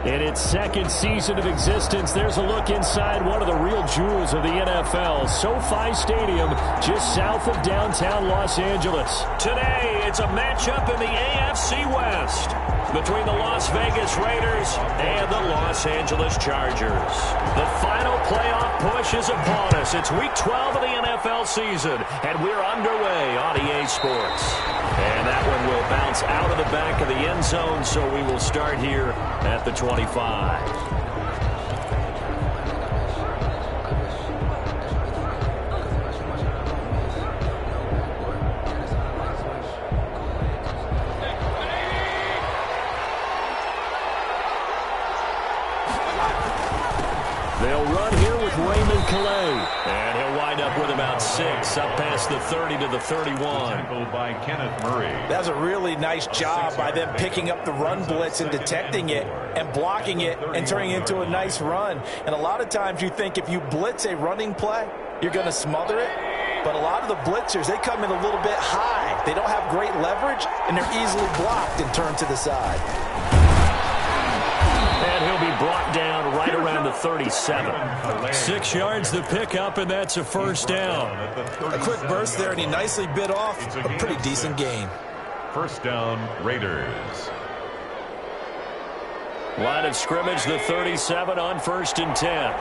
In its second season of existence, there's a look inside one of the real jewels of the NFL, SoFi Stadium, just south of downtown Los Angeles. Today, it's a matchup in the AFC West between the Las Vegas Raiders and the Los Angeles Chargers. The final playoff push is upon us. It's Week 12 of the NFL season, and we're underway on EA Sports. And that one will bounce out of the back of the end zone, so we will start here at the 25. They'll run here with Raymond Calais. And he'll wind up with about 6, up past the 30 to the 31. Tackled by Kenneth Murray. That's a really nice job by them picking up the run blitz and detecting it and blocking it and turning it into a nice run. And a lot of times you think if you blitz a running play, you're going to smother it. But a lot of the blitzers, they come in a little bit high. They don't have great leverage, and they're easily blocked and turned to the side. And he'll be brought down right around the 37. 6 yards to pick up, and that's a first down. A quick burst there, and he nicely bit off a pretty decent gain. First down, Raiders. Line of scrimmage, the 37 on 1st and 10.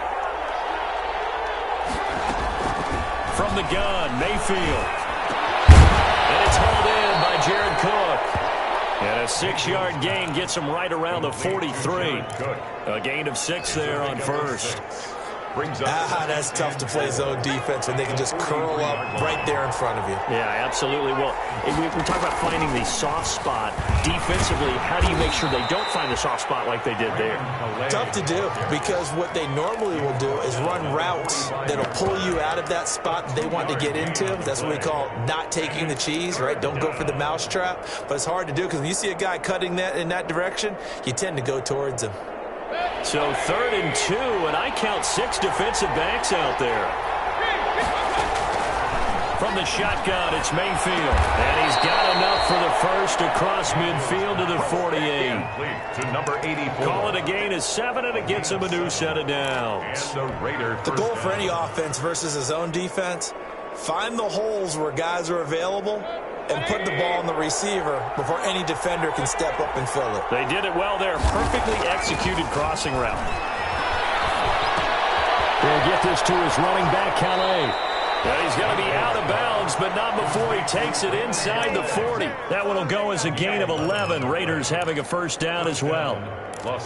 From the gun, Mayfield. And it's hauled in by Jared Cook. And a 6-yard gain gets him right around the 43. A gain of 6 there on first. That's tough to play zone defense when they can just curl up right there in front of you. Yeah, absolutely. Well, we talk about finding the soft spot defensively. How do you make sure they don't find the soft spot like they did there? Tough to do, because what they normally will do is run routes that'll pull you out of that spot that they want to get into. That's what we call not taking the cheese, right? Don't go for the mousetrap. But it's hard to do because when you see a guy cutting that in that direction, you tend to go towards him. So 3rd and 2, and I count 6 defensive backs out there. From the shotgun, it's Mayfield. And he's got enough for the first across midfield to the 48. To number 84. Call it a gain of 7, and it gets him a new set of downs. The goal for any offense versus a zone defense, find the holes where guys are available and put the ball on the receiver before any defender can step up and fill it. They did it well there. Perfectly executed crossing route. They'll get this to his running back, Calais. And he's going to be out of bounds, but not before he takes it inside the 40. That one will go as a gain of 11. Raiders having a first down as well.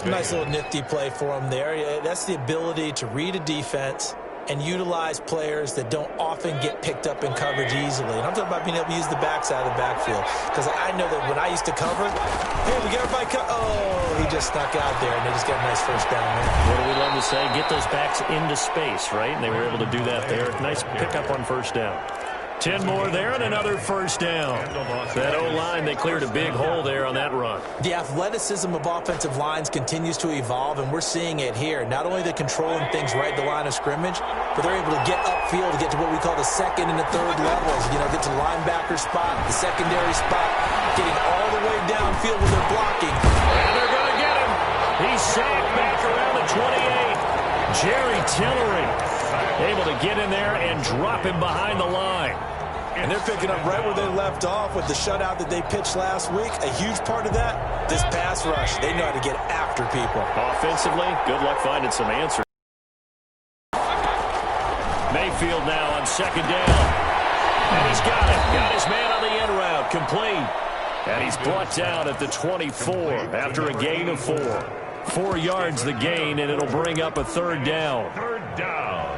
Nice little nifty play for him there. That's the ability to read a defense and utilize players that don't often get picked up in coverage easily. And I'm talking about being able to use the backside of the backfield. Because I know that when I used to cover, hey, we got everybody oh, he just snuck out there, and they just got a nice first down there. What do we love to say? Get those backs into space, right? And they were able to do that there. Nice pickup on first down. 10 more there and another first down. That O-line, they cleared a big hole there on that run. The athleticism of offensive lines continues to evolve, and we're seeing it here. Not only they're controlling things right at the line of scrimmage, but they're able to get upfield to get to what we call the 2nd and the 3rd levels. You know, get to linebacker spot, the secondary spot, getting all the way downfield when they're blocking. And they're going to get him. He's sacked back around the 28. Jerry Tillery able to get in there and drop him behind the line. And they're picking up right where they left off with the shutout that they pitched last week. A huge part of that, this pass rush. They know how to get after people. Offensively, good luck finding some answers. Mayfield now on 2nd down. And he's got it. Got his man on the end route. Complete. And he's brought down at the 24 after a gain of 4. 4 yards the gain, and it'll bring up a 3rd down. 3rd down.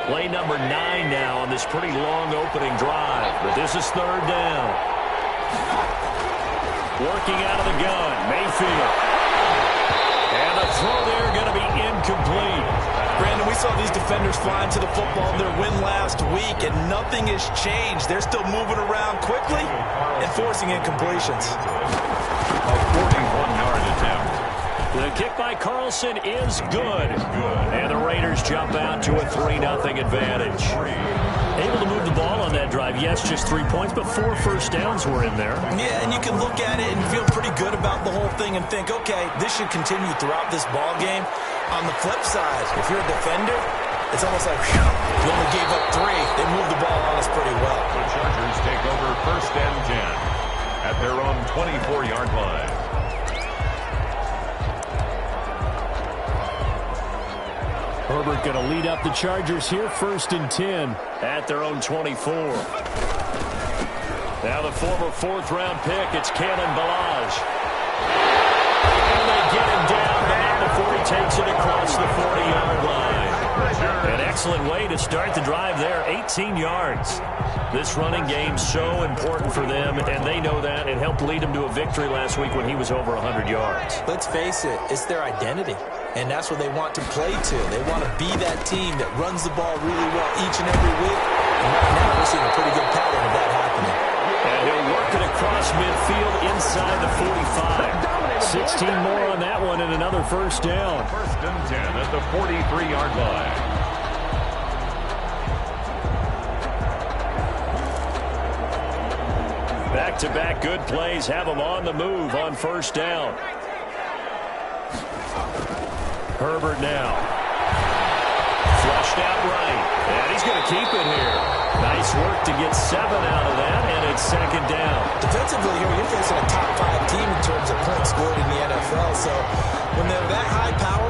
Play number 9 now on this pretty long opening drive. But this is 3rd down. Working out of the gun, Mayfield. And the throw there going to be incomplete. Brandon, we saw these defenders flying to the football in their win last week, and nothing has changed. They're still moving around quickly and forcing incompletions. A 41-yard attempt. The kick by Carlson is good. And the Raiders jump out to a 3-0 advantage. Able to move the ball on that drive. Yes, just 3 points, but 4 first downs were in there. Yeah, and you can look at it and feel pretty good about the whole thing and think, okay, this should continue throughout this ball game. On the flip side, if you're a defender, it's almost like, whew, you only gave up 3. They moved the ball on us pretty well. The Chargers take over 1st and 10 at their own 24-yard line. Herbert going to lead up the Chargers here, 1st and 10 at their own 24. Now the former 4th-round pick, it's Kalen Ballage. And they get him down, but not before he takes it across the 40-yard line. An excellent way to start the drive there, 18 yards. This running game so important for them, and they know that. It helped lead them to a victory last week when he was over 100 yards. Let's face it, it's their identity, and that's what they want to play to. They want to be that team that runs the ball really well each and every week, and right now we're seeing a pretty good pattern of that happening. And he'll work it across midfield inside the 45. 16 more on that one and another first down. 1st and 10 at the 43-yard line. Back-to-back good plays have them on the move on first down. Herbert now. Flushed out right. And he's going to keep it here. Nice work to get 7 out of that, and it's 2nd down. Defensively here, you're facing a top 5 team in terms of points scored in the NFL. So when they're that high power,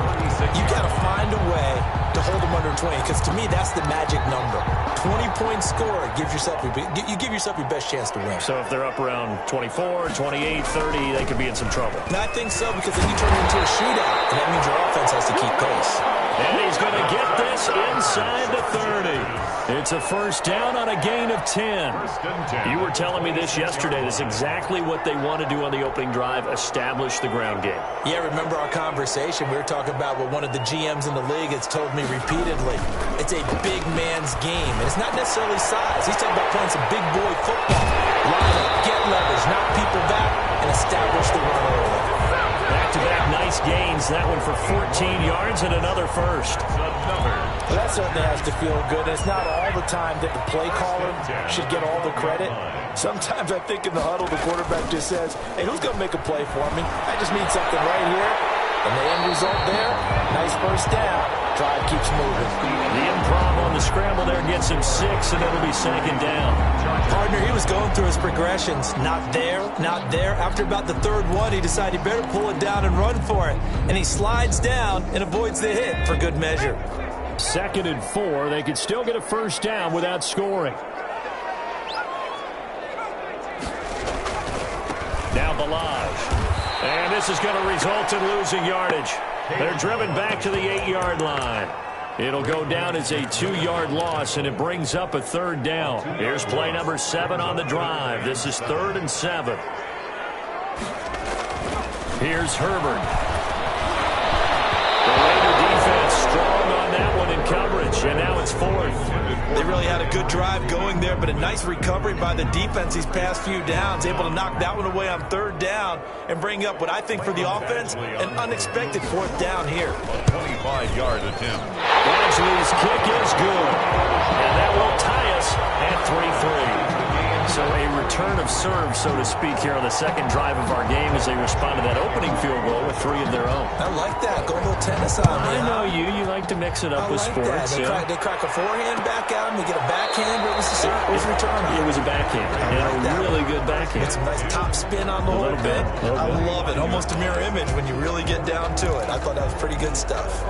you got to find a way to hold them under 20. Because to me, that's the magic number. 20 points scored gives yourself you give yourself your best chance to win. So if they're up around 24, 28, 30, they could be in some trouble. And I think so, because then you turn it into a shootout, and that means your offense has to keep pace. And he's going to get this inside the 30. It's a first down on a gain of 10. You were telling me this yesterday. This is exactly what they want to do on the opening drive, establish the ground game. Yeah, remember our conversation? We were talking about what one of the GMs in the league has told me repeatedly. It's a big man's game, and it's not necessarily size. He's talking about playing some big boy football. Line up, get leverage, knock people back, and establish the run early. Back-to-back nice gains. That one for 14 yards and another first. Well, that certainly has to feel good. It's not all the time that the play caller should get all the credit. Sometimes I think in the huddle, the quarterback just says, hey, who's going to make a play for me? I just need something right here. And the end result there, nice first down. Drive keeps moving. The improv on the scramble there gets him 6, and it'll be 2nd down. Partner, he was going through his progressions. Not there, not there. After about the 3rd one, he decided he better pull it down and run for it. And he slides down and avoids the hit for good measure. 2nd and 4. They could still get a first down without scoring. Now Ballage. And this is going to result in losing yardage. They're driven back to the 8-yard line. It'll go down as a 2-yard loss, and it brings up a 3rd down. Here's play number 7 on the drive. This is 3rd and 7. Here's Herbert. The Raider defense strong on that one in coverage, and now it's 4th. They really had a good drive going there, but a nice recovery by the defense these past few downs, able to knock that one away on 3rd down and bring up what I think for the offense, an unexpected 4th down here. 25-yard attempt. Badgley's kick is good, and that will tie us at 3-3. So a return of serve, so to speak, here on the 2nd drive of our game as they respond to that opening field goal with 3 of their own. I like that. Go a little tennis on me. I know you. You like to mix it up with sports. They crack a forehand back at him. They get a backhand. What was the return? It was a backhand. And a really good backhand. Get some nice top spin on the whole bit. I love it. Almost a mirror image when you really get down to it. I thought that was pretty good stuff.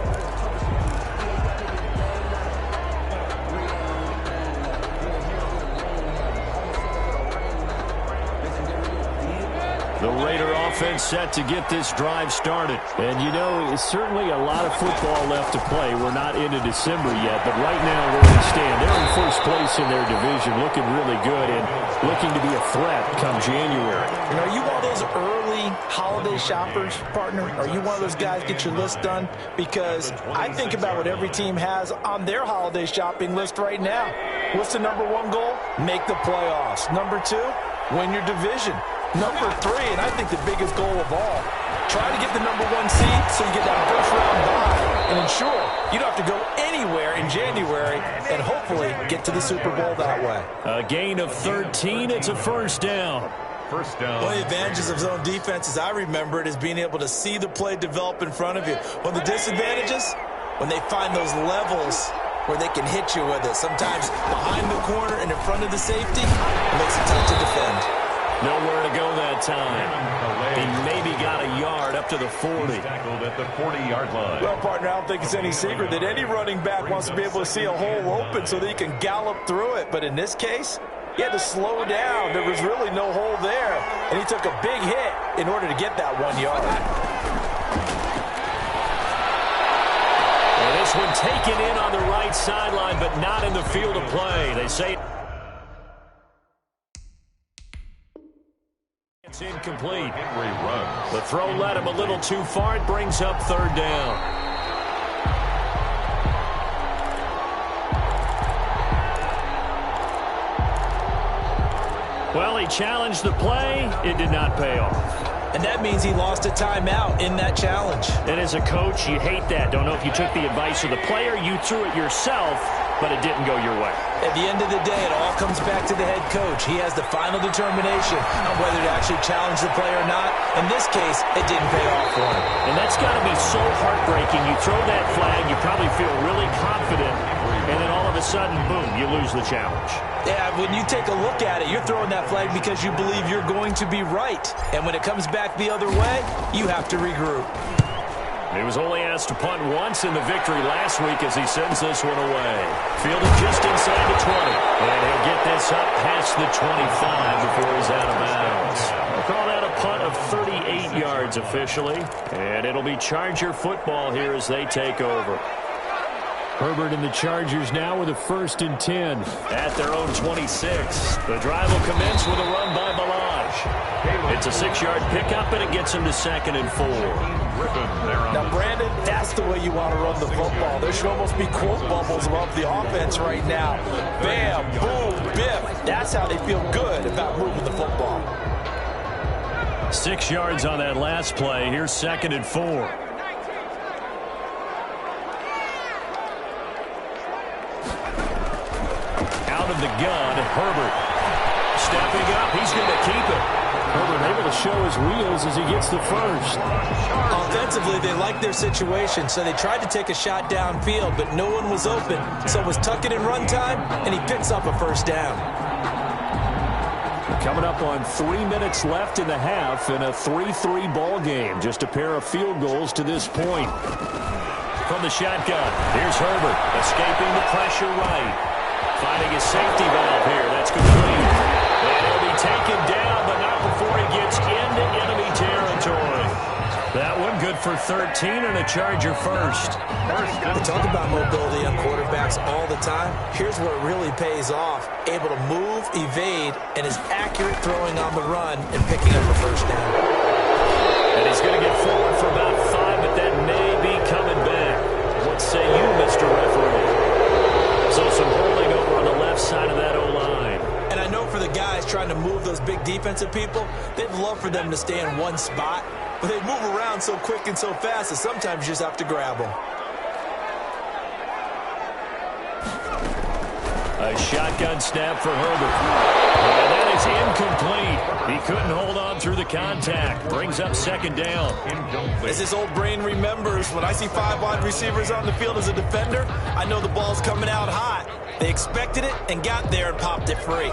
The Raider offense set to get this drive started. And, you know, it's certainly a lot of football left to play. We're not into December yet, but right now where we stand, they're in first place in their division, looking really good and looking to be a threat come January. You know, are you one of those early holiday shoppers, partner? Are you one of those guys get your list done? Because I think about what every team has on their holiday shopping list right now. What's the number 1 goal? Make the playoffs. Number 2, win your division. Number 3, and I think the biggest goal of all, try to get the number 1 seed so you get that first round bye and ensure you don't have to go anywhere in January and hopefully get to the Super Bowl that way. A gain of 13. It's a first down. First down. One of the advantages of zone defense, as I remember it, is being able to see the play develop in front of you. One of the disadvantages, when they find those levels where they can hit you with it. Sometimes behind the corner and in front of the safety, it makes it tough to defend. Nowhere to go that time. He maybe got a yard up to the 40. Tackled at the 40-yard line. Well, partner, I don't think it's any secret that any running back wants to be able to see a hole open so that he can gallop through it. But in this case, he had to slow down. There was really no hole there. And he took a big hit in order to get that 1 yard. And this one taken in on the right sideline, but not in the field of play. They say it's incomplete. Henry runs. The throw led him a little too far. It brings up third down. Well, he challenged the play. It did not pay off. And that means he lost a timeout in that challenge. And as a coach, you hate that. Don't know if you took the advice of the player, you threw it yourself, but it didn't go your way. At the end of the day, it all comes back to the head coach. He has the final determination on whether to actually challenge the play or not. In this case, it didn't pay off for him. And that's got to be so heartbreaking. You throw that flag, you probably feel really confident, and then all of a sudden, boom, you lose the challenge. Yeah, when you take a look at it, you're throwing that flag because you believe you're going to be right. And when it comes back the other way, you have to regroup. He was only asked to punt once in the victory last week as he sends this one away. Fielded just inside the 20. And he'll get this up past the 25 before he's out of bounds. We'll call that a punt of 38 yards officially. And it'll be Charger football here as they take over. Herbert and the Chargers now with a 1st and 10 at their own 26. The drive will commence with a run by Balaj. It's a 6-yard pickup, and it gets him to 2nd and 4. Now, Brandon, that's the way you want to run the football. There should almost be quote bubbles above the offense right now. Bam, boom, biff. That's how they feel good about moving the football. 6 yards on that last play. Here's 2nd and 4. Out of the gun, Herbert. Stepping up, he's going to keep it. Herbert able to show his wheels as he gets the first. Offensively, they liked their situation, so they tried to take a shot downfield, but no one was open. So it was tuck it in run time, and he picks up a first down. Coming up on 3 minutes left in the half in a 3-3 ball game. Just a pair of field goals to this point. From the shotgun, here's Herbert, escaping the pressure right. Finding his safety valve here. That's complete. And he'll be taken down, but not before he gets into enemy territory. That one good for 13 and a Charger first. We talk about mobility on quarterbacks all the time. Here's where it really pays off. Able to move, evade, and is accurate throwing on the run and picking up a first down. And he's going to get forward for about 5, but that may be coming back. What say you, Mr. Referee? So some holding over on the left side of that O-line. And I know for the guys trying to move those big defensive people, they'd love for them to stay in one spot, but they move around so quick and so fast that sometimes you just have to grab them. A shotgun snap for Herbert. And that is incomplete. He couldn't hold on through the contact. Brings up 2nd down. As his old brain remembers, when I see 5 wide receivers on the field as a defender, I know the ball's coming out hot. They expected it and got there and popped it free.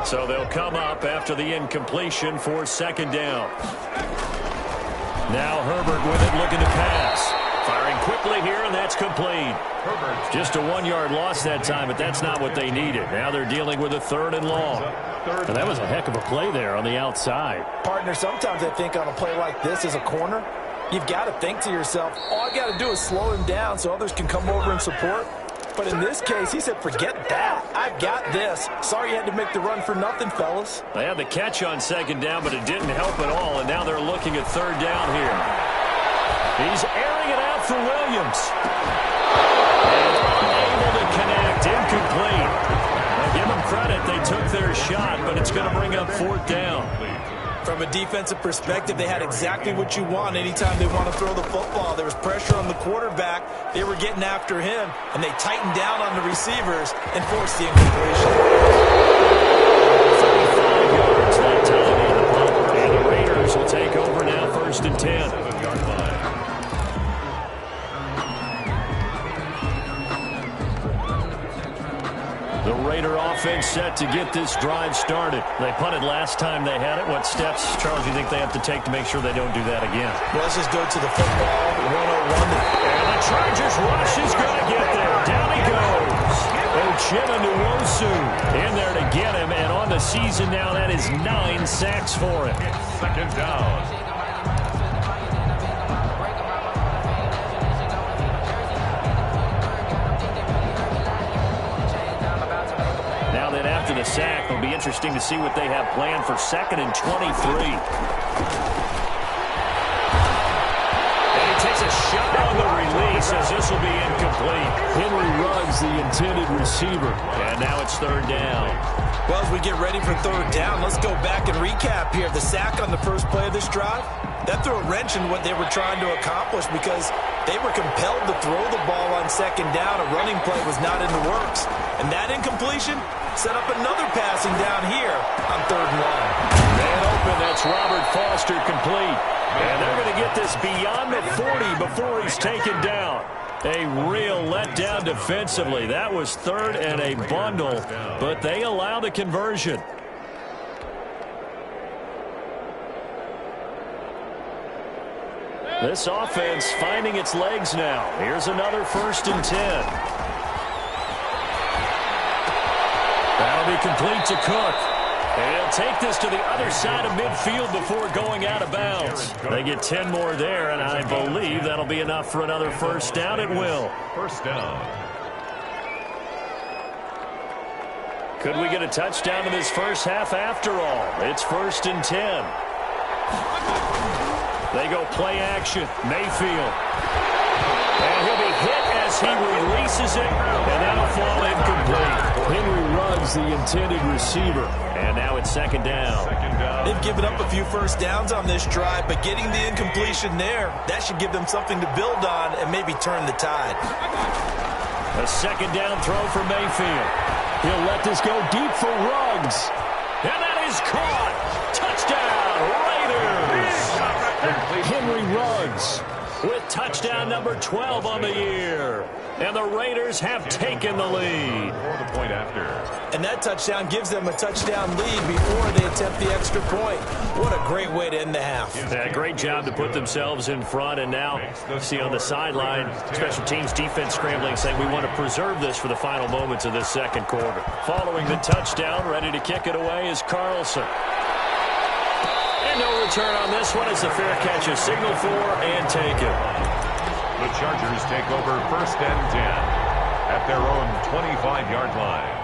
So they'll come up after the incompletion for 2nd down. Now Herbert with it, looking to pass. Firing quickly here, and that's complete. Just a 1-yard loss that time, but that's not what they needed. Now they're dealing with a 3rd and long. And that was a heck of a play there on the outside. Partner, sometimes I think on a play like this as a corner, you've got to think to yourself, all I got to do is slow him down so others can come over and support. But in this case, he said, forget that. I've got this. Sorry you had to make the run for nothing, fellas. They had the catch on 2nd down, but it didn't help at all, and now they're looking at 3rd down here. He's airing it out for Williams. And unable to connect, incomplete. Now give them credit, they took their shot, but it's going to bring up 4th down. From a defensive perspective, they had exactly what you want anytime they want to throw the football. There was pressure on the quarterback. They were getting after him, and they tightened down on the receivers and forced the incompletion. 35 yards that time in the punt, and the Raiders will take over now, 1st and 10. The Raider offense set to get this drive started. They punted last time they had it. What steps, Charles, do you think they have to take to make sure they don't do that again? Well, let's just go to the football 101. And the Chargers rush is going to get there. Down he goes. Uchenna Nwosu in there to get him. And on the season now, that is 9 sacks for him. 2nd down. After the sack, it'll be interesting to see what they have planned for 2nd and 23. And he takes a shot on the release as this will be incomplete. Henry Ruggs, the intended receiver. And now it's 3rd down. Well, as we get ready for 3rd down, let's go back and recap here. The sack on the first play of this drive, that threw a wrench in what they were trying to accomplish because they were compelled to throw the ball on 2nd down. A running play was not in the works. And that incompletion set up another passing down here on 3rd and 1. Man open, that's Robert Foster complete. And they're going to get this beyond the 40 before he's taken down. A real letdown defensively. That was 3rd and a bundle, but they allow the conversion. This offense finding its legs now. Here's another 1st and 10. That'll be complete to Cook. And he'll take this to the other side of midfield before going out of bounds. They get 10 more there, and I believe that'll be enough for another 1st down. It will. 1st down. Could we get a touchdown in this first half after all? It's 1st and 10. They go play action. Mayfield. And he'll be hit as he releases it, and that'll fall incomplete. Henry Ruggs, the intended receiver. And now it's 2nd down. They've given up a few 1st downs on this drive, but getting the incompletion there, that should give them something to build on and maybe turn the tide. A 2nd down throw for Mayfield. He'll let this go deep for Ruggs. And that is caught. Touchdown, Raiders. Henry Ruggs with touchdown number 12 on the year. And the Raiders have taken the lead. For the point after. And that touchdown gives them a touchdown lead before they attempt the extra point. What a great way to end the half. Yeah, great job to put themselves in front. And now, see on the sideline, special teams defense scrambling, saying we want to preserve this for the final moments of this 2nd quarter. Following the touchdown, ready to kick it away is Carlson. And no return on this one as the fair catch is signaled for and taken. The Chargers take over 1st and 10 at their own 25-yard line.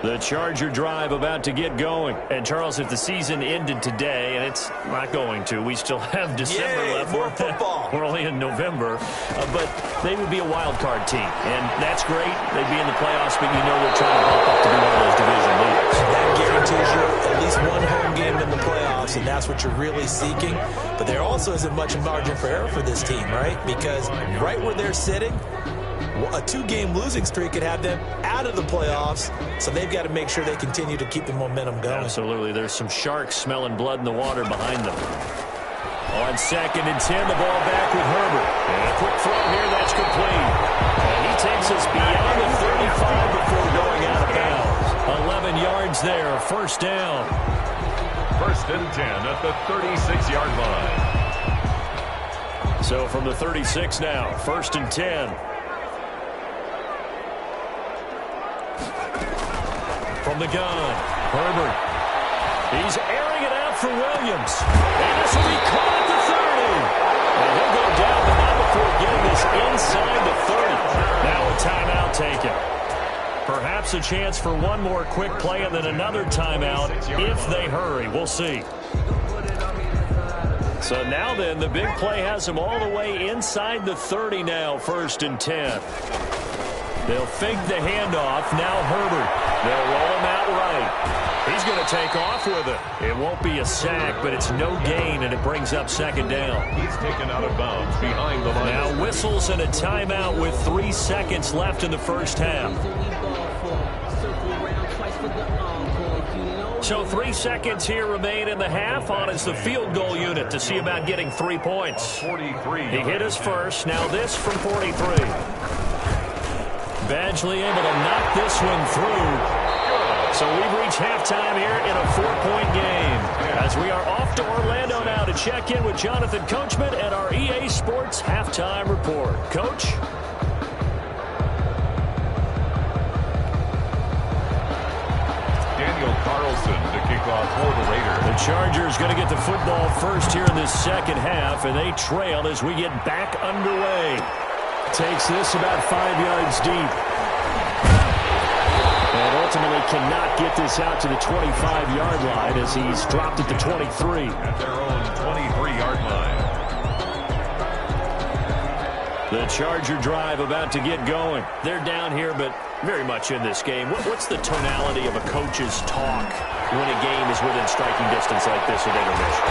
The Charger drive about to get going. And, Charles, if the season ended today, and it's not going to, we still have December left. More football. We're only in November. But they would be a wild card team. And that's great. They'd be in the playoffs, but you know they're trying to help up to be one of those division leaders. That guarantees you at least one home game in the playoffs, and that's what you're really seeking. But there also isn't much margin for error for this team, right? Because right where they're sitting, a 2-game losing streak could have them out of the playoffs, so they've got to make sure they continue to keep the momentum going. Absolutely. There's some sharks smelling blood in the water behind them. On 2nd and 10, the ball back with Herbert. And a quick throw here, that's complete. And he takes us beyond the 35 before going out of bounds. 11 yards there, 1st down. 1st and 10 at the 36-yard line. So from the 36 now, 1st and 10. From the gun, Herbert. He's airing it out for Williams. And this will be caught at the 30. And he'll go down, but not before getting this inside the 30. Now a timeout taken. Perhaps a chance for one more quick play and then another timeout if they hurry. We'll see. So now then, the big play has them all the way inside the 30 now, 1st and 10. They'll fake the handoff. Now Herbert. They'll roll him out right. He's going to take off with it. It won't be a sack, but it's no gain, and it brings up second down. He's taken out of bounds behind the line. Now whistles and a timeout with 3 seconds left in the first half. So 3 seconds here remain in the half. On is the field goal unit to see about getting 3 points. 43. He hit us first. Now this from 43. Badgley able to knock this one through. So we've reached halftime here in a 4-point game. As we are off to Orlando now to check in with Jonathan Coachman and our EA Sports Halftime Report. Coach? Daniel Carlson to kick off for the Raiders. The Chargers going to get the football first here in this second half, and they trail as we get back underway. Takes this about 5 yards deep. And ultimately cannot get this out to the 25-yard line as he's dropped at the 23. At their own 23-yard line. The Charger drive about to get going. They're down here, but very much in this game. What's the tonality of a coach's talk when a game is within striking distance like this at intermission?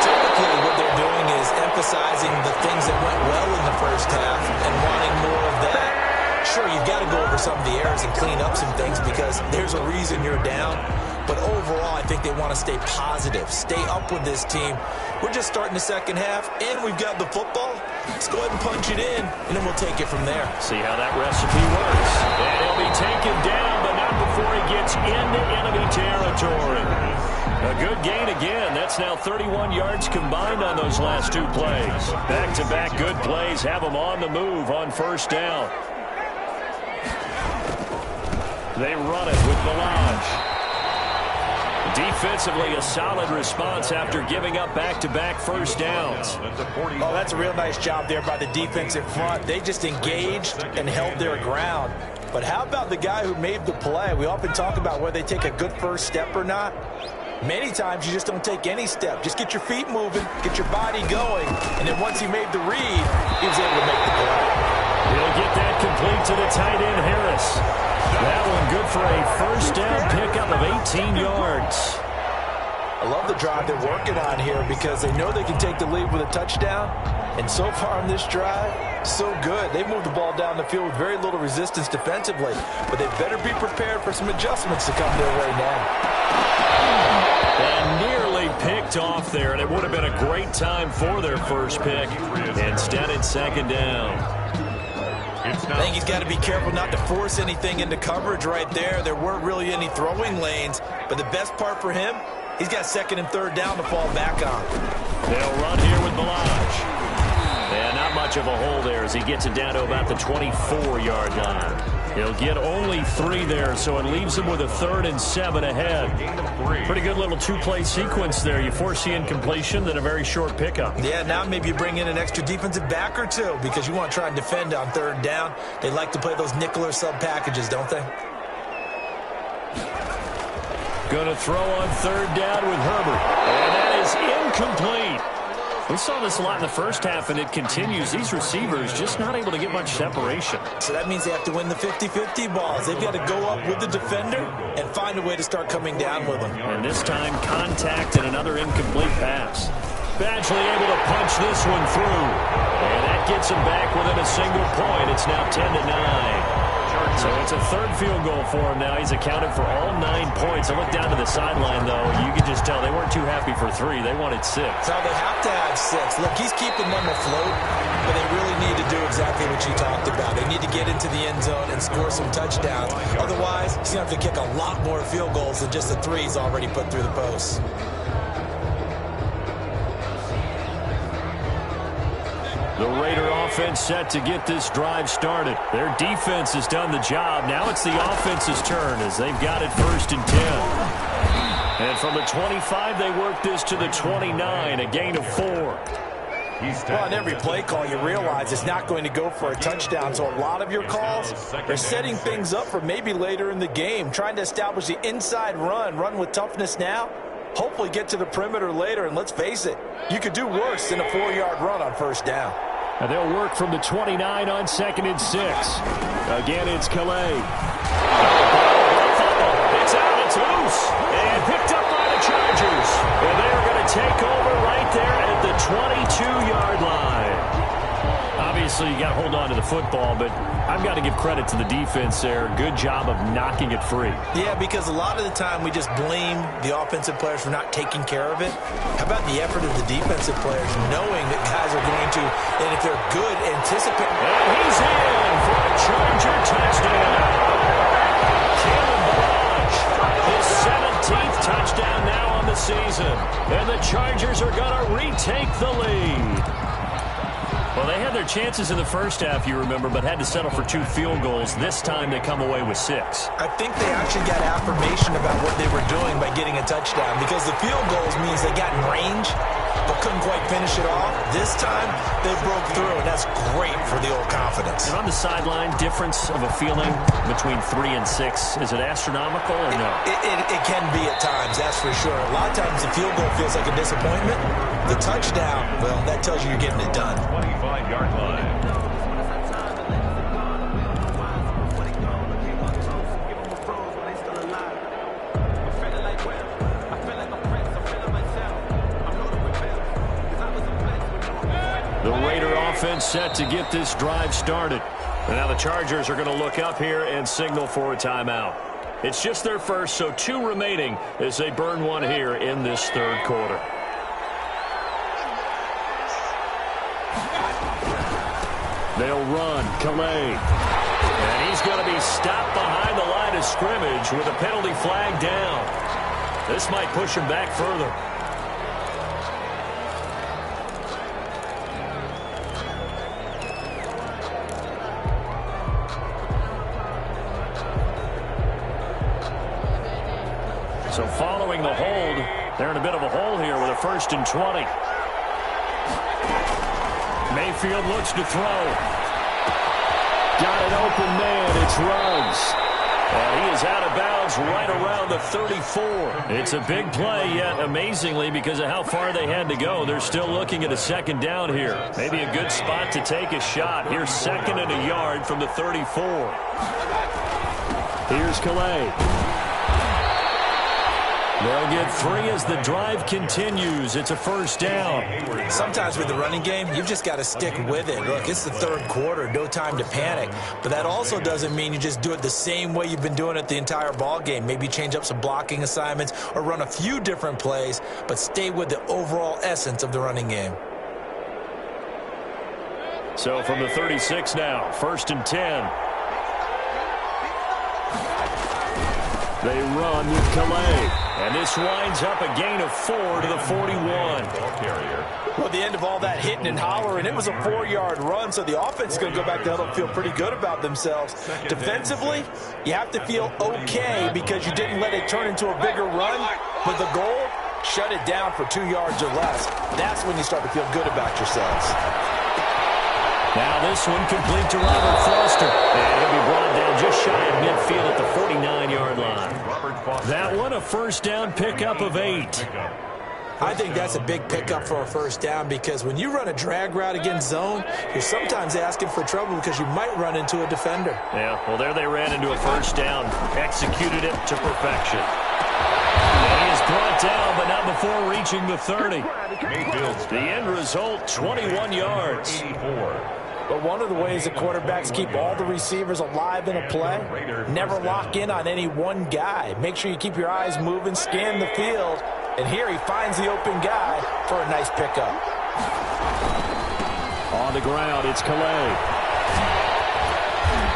Typically, what they're doing is emphasizing the things that went well in the first half and wanting more of that. Sure, you've got to go over some of the errors and clean up some things because there's a reason you're down. But overall, I think they want to stay positive, stay up with this team. We're just starting the second half, and we've got the football. Let's go ahead and punch it in, and then we'll take it from there. See how that recipe works. And he'll be taken down, but not before he gets into enemy territory. A good gain again. That's now 31 yards combined on those last 2 plays. Back-to-back good plays have them on the move on first down. They run it with Melange. Defensively, a solid response after giving up back-to-back first downs. Oh, that's a real nice job there by the defensive front. They just engaged and held their ground. But how about the guy who made the play? We often talk about whether they take a good first step or not. Many times you just don't take any step. Just get your feet moving, get your body going, and then once he made the read, he was able to make the play. He'll get that complete to the tight end, Harris. That one good for a first down pickup of 18 yards. I love the drive they're working on here because they know they can take the lead with a touchdown. And so far on this drive, so good. They've moved the ball down the field with very little resistance defensively. But they better be prepared for some adjustments to come their way now. And nearly picked off there, and it would have been a great time for their first pick. Instead, it's second down. I think he's got to be careful not to force anything into coverage right there. There weren't really any throwing lanes. But the best part for him, he's got second and third down to fall back on. They'll run here with Melange. And not much of a hole there as he gets it down to about the 24-yard line. He'll get only 3 there, so it leaves him with a 3rd and 7 ahead. Pretty good little 2-play sequence there. You foresee incompletion, then a very short pickup. Yeah, now maybe you bring in an extra defensive back or 2 because you want to try and defend on third down. They like to play those nickel or sub packages, don't they? Going to throw on third down with Herbert. And that is incomplete. We saw this a lot in the first half, and it continues. These receivers just not able to get much separation. So that means they have to win the 50-50 balls. They've got to go up with the defender and find a way to start coming down with them. And this time, contact and another incomplete pass. Badgley able to punch this one through. And that gets him back within a single point. It's now 10-9. So it's a 3rd field goal for him now. He's accounted for all 9 points. I look down to the sideline, though. You can just tell they weren't too happy for 3. They wanted 6. So they have to have 6. Look, he's keeping them afloat, but they really need to do exactly what you talked about. They need to get into the end zone and score some touchdowns. Otherwise, he's going to have to kick a lot more field goals than just the 3 he's already put through the posts. The Raider offense set to get this drive started. Their defense has done the job. Now it's the offense's turn as they've got it 1st and 10. And from the 25, they work this to the 29, a gain of 4. Well, on every play call, you realize it's not going to go for a touchdown. So a lot of your calls are setting things up for maybe later in the game, trying to establish the inside run with toughness now. Hopefully get to the perimeter later, and let's face it, you could do worse than a 4-yard run on first down. And they'll work from the 29 on 2nd and 6. Again, it's Calais. It's out. It's loose. And picked up by the Chargers. And they're going to take over right there at the 22-yard line. Obviously, you got to hold on to the football, but I've got to give credit to the defense there. Good job of knocking it free. Yeah, because a lot of the time we just blame the offensive players for not taking care of it. How about the effort of the defensive players knowing that guys are going to, and if they're good, anticipate. And he's in for a Charger touchdown. Kalen Ballage, his 17th touchdown now on the season. And the Chargers are going to retake the lead. Well, they had their chances in the first half, you remember, but had to settle for 2 field goals. This time they come away with 6. I think they actually got affirmation about what they were doing by getting a touchdown, because the field goals means they got in range but couldn't quite finish it off. This time they broke through, and that's great for the old confidence. And on the sideline, difference of a feeling between 3 and 6, is it astronomical or no? It can be at times, that's for sure. A lot of times the field goal feels like a disappointment. The touchdown, well, that tells you you're getting it done. 25-yard line. The Raider offense set to get this drive started. And now the Chargers are going to look up here and signal for a timeout. It's just their first, so 2 remaining as they burn one here in this third quarter. They'll run. Calais. And he's going to be stopped behind the line of scrimmage with a penalty flag down. This might push him back further. So following the hold, they're in a bit of a hole here with a 1st and 20. Mayfield looks to throw. Got an open man. It's Ruggs. And he is out of bounds right around the 34. It's a big play, yet amazingly, because of how far they had to go, they're still looking at a 2nd down here. Maybe a good spot to take a shot. Here's 2nd and a yard from the 34. Here's Calais. They'll get 3 as the drive continues. It's a 1st down. Sometimes with the running game, you've just got to stick with it. Look, it's the 3rd quarter, no time to panic. But that also doesn't mean you just do it the same way you've been doing it the entire ball game. Maybe change up some blocking assignments or run a few different plays, but stay with the overall essence of the running game. So from the 36 now, 1st and 10. They run with Calais. And this winds up a gain of 4 to the 41. Well, the end of all that hitting and hollering, it was a 4-yard run, so the offense is going to go back to huddle and feel pretty good about themselves. Defensively, you have to feel okay because you didn't let it turn into a bigger run. But the goal, shut it down for 2 yards or less. That's when you start to feel good about yourselves. Now this one complete to Robert Foster. And he'll be brought down just shy of midfield at the 49-yard line. That one a 1st down pickup of 8. I think that's a big pickup for a 1st down because when you run a drag route against zone, you're sometimes asking for trouble because you might run into a defender. Yeah, well, there they ran into a 1st down. Executed it to perfection. And he is brought down, but not before reaching the 30. The end result, 21 yards. 84. But one of the ways that quarterbacks keep all the receivers alive in a play, never lock in on any one guy. Make sure you keep your eyes moving, scan the field, and here he finds the open guy for a nice pickup. On the ground, it's Calais.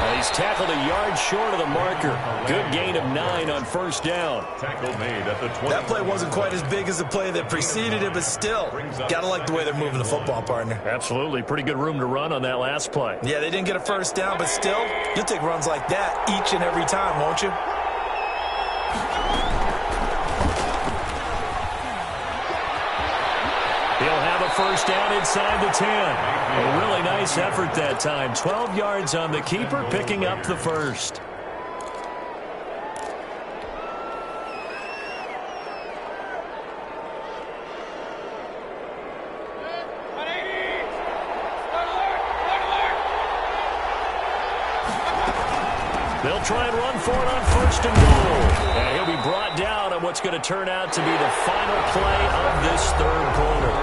And he's tackled a yard short of the marker. Good gain of 9 on 1st down. Tackle made at the 20. That play wasn't quite as big as the play that preceded it, but still, gotta like the way they're moving the football, partner. Absolutely. Pretty good room to run on that last play. Yeah, they didn't get a 1st down, but still, you'll take runs like that each and every time, won't you? He'll have a 1st down inside the 10. A really nice effort that time. 12 yards on the keeper, picking up the 1st. They'll try and run for it on 1st and goal. And he'll be brought down on what's going to turn out to be the final play of this 3rd quarter.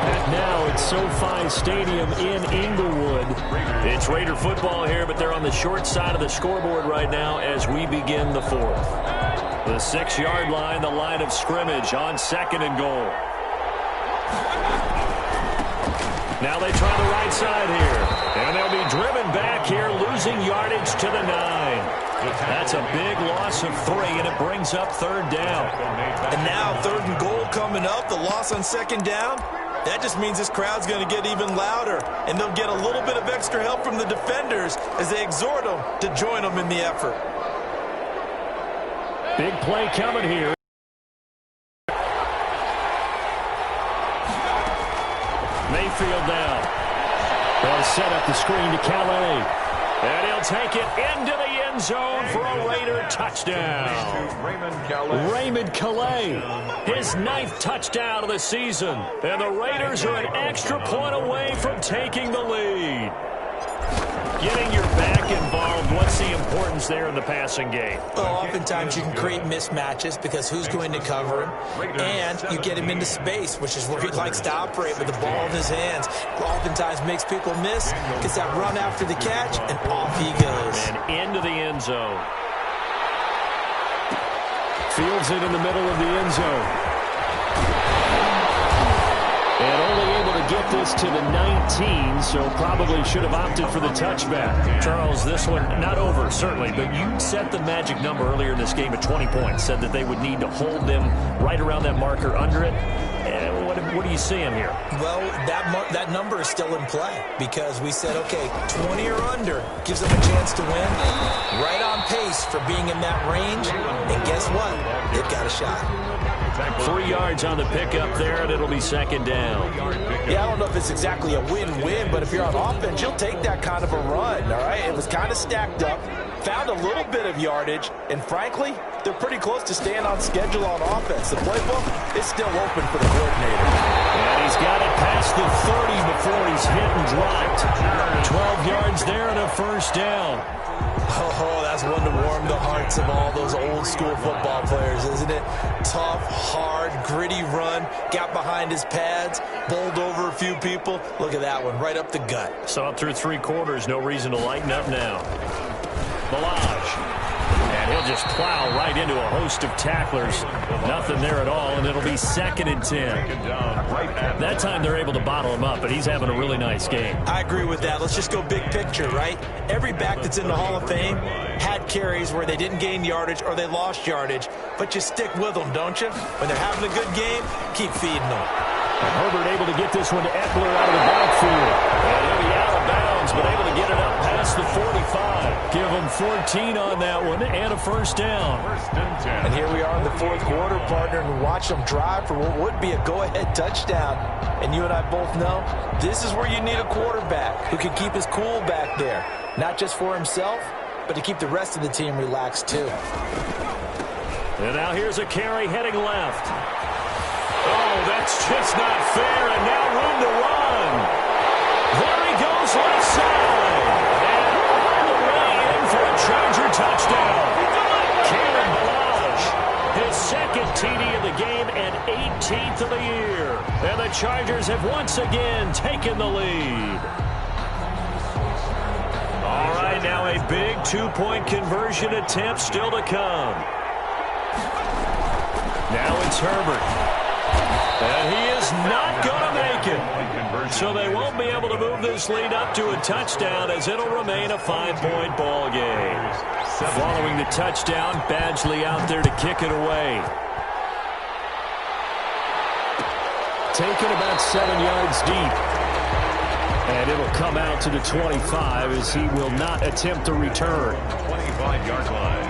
And now it's SoFi Stadium in Inglewood. It's Raider football here, but they're on the short side of the scoreboard right now as we begin the 4th. The 6-yard line, the line of scrimmage on 2nd and goal. Now they try the right side here. And they'll be driven back here, losing yardage to the 9. That's a big loss of 3, and it brings up 3rd down. And now 3rd and goal coming up, the loss on 2nd down. That just means this crowd's going to get even louder, and they'll get a little bit of extra help from the defenders as they exhort them to join them in the effort. Big play coming here. Mayfield now. They'll set up the screen to Calais. And he'll take it into the end zone for a Raider touchdown. Raymond Calais, his 9th touchdown of the season. And the Raiders are an extra point away from taking the lead. Getting your back involved, what's the importance there in the passing game? Well, oftentimes you can create mismatches because who's going to cover him? And you get him into space, which is where he likes to operate with the ball in his hands. Oftentimes makes people miss, gets that run after the catch, and off he goes. And into the end zone. Fields it in the middle of the end zone. And only able to get this to the 19, so probably should have opted for the touchback. Charles, this one not over, certainly, but you set the magic number earlier in this game at 20 points, said that they would need to hold them right around that marker under it. And what are you seeing here? Well, that number is still in play because we said, okay, 20 or under gives them a chance to win. Right on pace for being in that range. And guess what? They've got a shot. 3 yards on the pickup there, and it'll be 2nd down. Yeah, I don't know if it's exactly a win-win, but if you're on offense, you'll take that kind of a run, all right? It was kind of stacked up, found a little bit of yardage, and frankly, they're pretty close to staying on schedule on offense. The playbook is still open for the coordinator. And he's got it past the 30 before he's hit and dropped. 12 yards there and a 1st down. Oh, that's one to warm the hearts of all those old-school football players, isn't it? Tough, hard, gritty run, got behind his pads, bowled over a few people. Look at that one, right up the gut. Saw it through 3 quarters, no reason to lighten up now. Balaj. And he'll just plow right into a host of tacklers. Nothing there at all, and it'll be 2nd and 10. That time they're able to bottle him up, but he's having a really nice game. I agree with that. Let's just go big picture, right? Every back that's in the Hall of Fame had carries where they didn't gain yardage or they lost yardage, but you stick with them, don't you? When they're having a good game, keep feeding them. And Herbert able to get this one to Eckler out of the backfield. And he'll be out of bounds, but able to get it up past the 45. Give him 14 on that one and a 1st down. And here we are in the 4th quarter, partner, and watch them drive for what would be a go-ahead touchdown. And you and I both know this is where you need a quarterback who can keep his cool back there. Not just for himself, but to keep the rest of the team relaxed too. And now here's a carry heading left. Oh, that's just not fair, and now room to run. There he goes left side. And all the way in for a Charger touchdown. Kalen Balaj, his 2nd TD of the game and 18th of the year. And the Chargers have once again taken the lead. All right, now a big 2-point conversion attempt still to come. Now it's Herbert. And he is not going to make it. So they won't be able to move this lead up to a touchdown as it'll remain a 5-point ball game. Following the touchdown, Badgley out there to kick it away. Taken about 7 yards deep. And it'll come out to the 25 as he will not attempt a return. 25-yard line.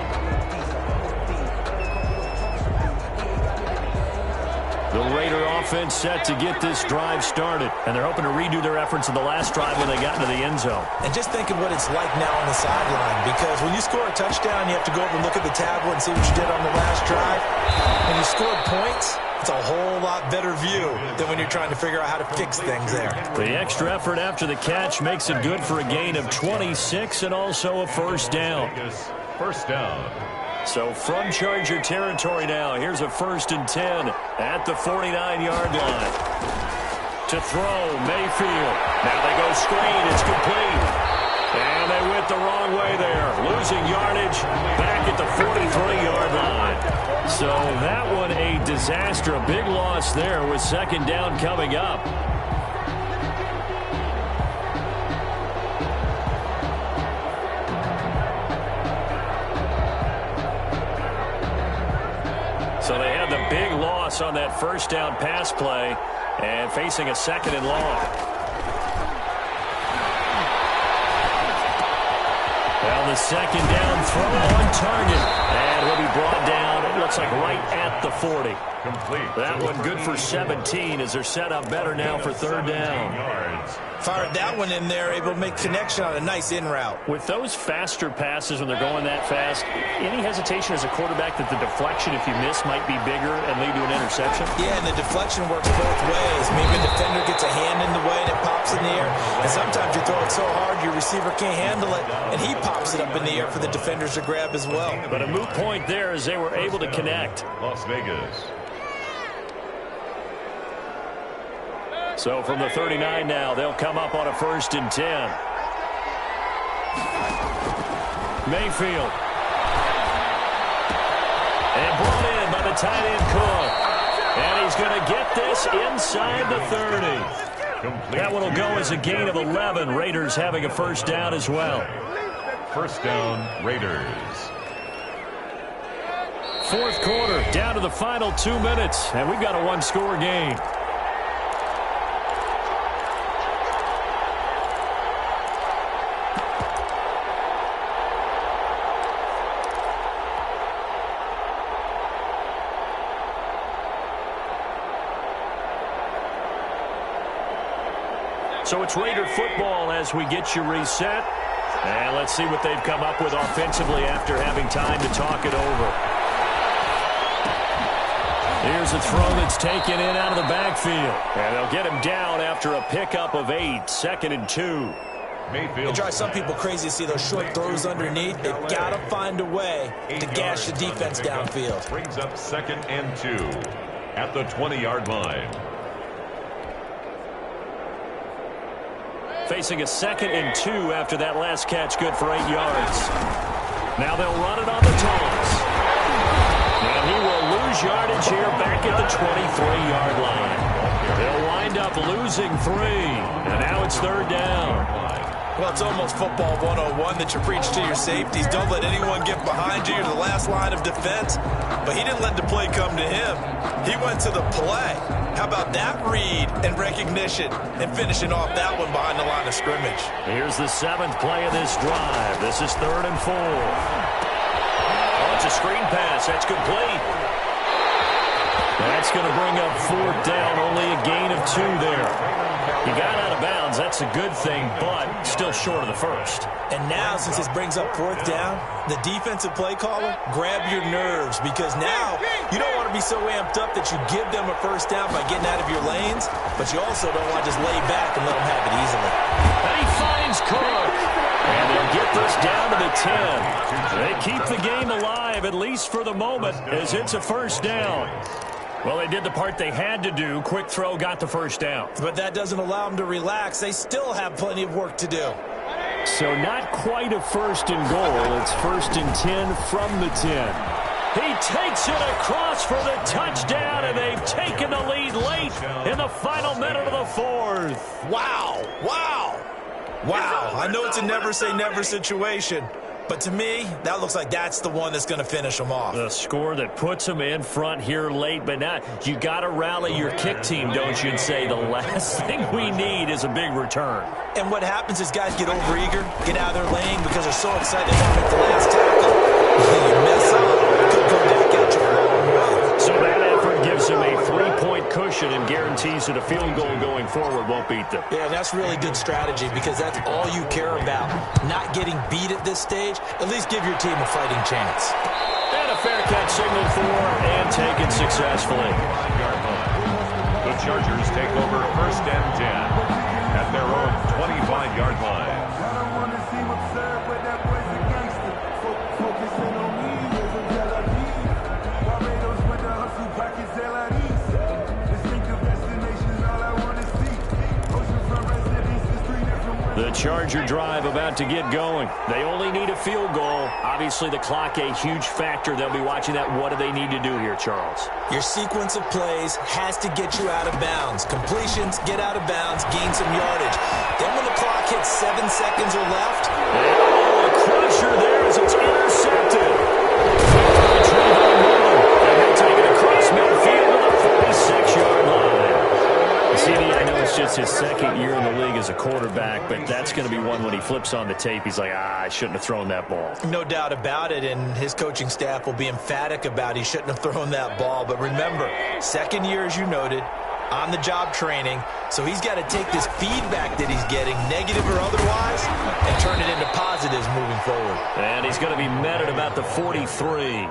The Raider offense set to get this drive started, and they're hoping to redo their efforts in the last drive when they got into the end zone. And just think of what it's like now on the sideline, because when you score a touchdown, you have to go over and look at the tablet and see what you did on the last drive. When you scored points, it's a whole lot better view than when you're trying to figure out how to fix things there. The extra effort after the catch makes it good for a gain of 26 and also a 1st down. First down. So from Charger territory now, here's a 1st and 10 at the 49-yard line. To throw, Mayfield. Now they go screen. It's complete. And they went the wrong way there. Losing yardage back at the 43-yard line. So that one a disaster. A big loss there with 2nd down coming up. So they had the big loss on that 1st down pass play and facing a 2nd and long. Well, the 2nd down throw on target. And he'll be brought down, it looks like right at the 40. Complete. That one good for 17 as they're set up better now for 3rd down. Fired that one in there, able to make connection on a nice in route. With those faster passes when they're going that fast, any hesitation as a quarterback that the deflection, if you miss, might be bigger and lead to an interception? Yeah, and the deflection works both ways. Maybe a defender gets a hand in the way and it pops in the air. And sometimes you throw it so hard your receiver can't handle it, and he pops it up in the air for the defenders to grab as well. But a moot point there as they were able to connect. Las Vegas. So from the 39 now, they'll come up on a 1st and 10. Mayfield. And brought in by the tight end Cook. And he's going to get this inside the 30. Complete. That one will go as a gain of 11. Raiders having a 1st down as well. 1st down, Raiders. 4th quarter, down to the final 2 minutes. And we've got a 1-score game. So it's Raider football as we get you reset. And let's see what they've come up with offensively after having time to talk it over. Here's a throw that's taken in out of the backfield. And they'll get him down after a pickup of 8, 2nd and 2. Mayfield. It drives some people crazy to see those short throws underneath. They've got to find a way to gash the defense downfield. Brings up 2nd and 2 at the 20-yard line. Facing a 2nd and 2 after that last catch, good for 8 yards. Now they'll run it on the toss. And he will lose yardage here back at the 23-yard line. They'll wind up losing 3. And now it's 3rd down. Well, it's almost football 101 that you preach to your safeties. Don't let anyone get behind you. You're the last line of defense. But he didn't let the play come to him. He went to the play. How about that read and recognition and finishing off that one behind the line of scrimmage? Here's the 7th play of this drive. This is 3rd and 4. Oh, it's a screen pass. That's complete. That's going to bring up 4th down. Only a gain of 2 there. He got out of bounds. That's a good thing, but still short of the 1st. And now, since this brings up 4th down, the defensive play caller, grab your nerves, because now you don't want to be so amped up that you give them a 1st down by getting out of your lanes, but you also don't want to just lay back and let them have it easily. And he finds Cook. And they'll get this down to the 10. They keep the game alive, at least for the moment, as it's a 1st down. Well, they did the part they had to do. Quick throw got the 1st down. But that doesn't allow them to relax. They still have plenty of work to do. So not quite a 1st and goal. It's 1st and 10 from the 10. He takes it across for the touchdown, and they've taken the lead late in the final minute of the 4th. Wow. Wow. Wow. I know it's a never-say-never situation, but to me, that looks like that's the one that's going to finish them off. The score that puts them in front here late, but now you got to rally your kick team, don't you, and say the last thing we need is a big return. And what happens is guys get overeager, get out of their lane because they're so excited to make the last tackle. You mess up, could go back out your long way. So that effort gives them a 3-point cushion and guarantees that a field goal going forward won't beat them. Yeah, that's really good strategy because that's all you care about. Not getting beat at this stage. At least give your team a fighting chance. And a fair catch signaled for and taken successfully. The Chargers take over 1st and 10 at their own 25-yard line. I don't want to seem absurd, but that boy's a gangster. Focus The Charger drive about to get going. They only need a field goal. Obviously, the clock a huge factor. They'll be watching that. What do they need to do here, Charles? Your sequence of plays has to get you out of bounds. Completions, get out of bounds, gain some yardage. Then when the clock hits 7 seconds or left. Oh, a crusher there as it's intercepted. And he'll take it across midfield to the 46-yard line. CD, I know it's just his second year in the league as a quarterback, but that's going to be one when he flips on the tape. He's like, I shouldn't have thrown that ball. No doubt about it, and his coaching staff will be emphatic about he shouldn't have thrown that ball. But remember, second year, as you noted, on-the-job training, so he's got to take this feedback that he's getting, negative or otherwise, and turn it into positives moving forward. And he's going to be met at about the 43.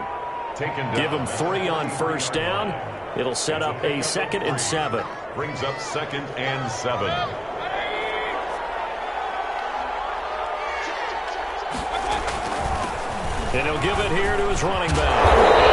Give him 3 on first down. It'll set up a 2nd and 7. Brings up 2nd and 7. And he'll give it here to his running back.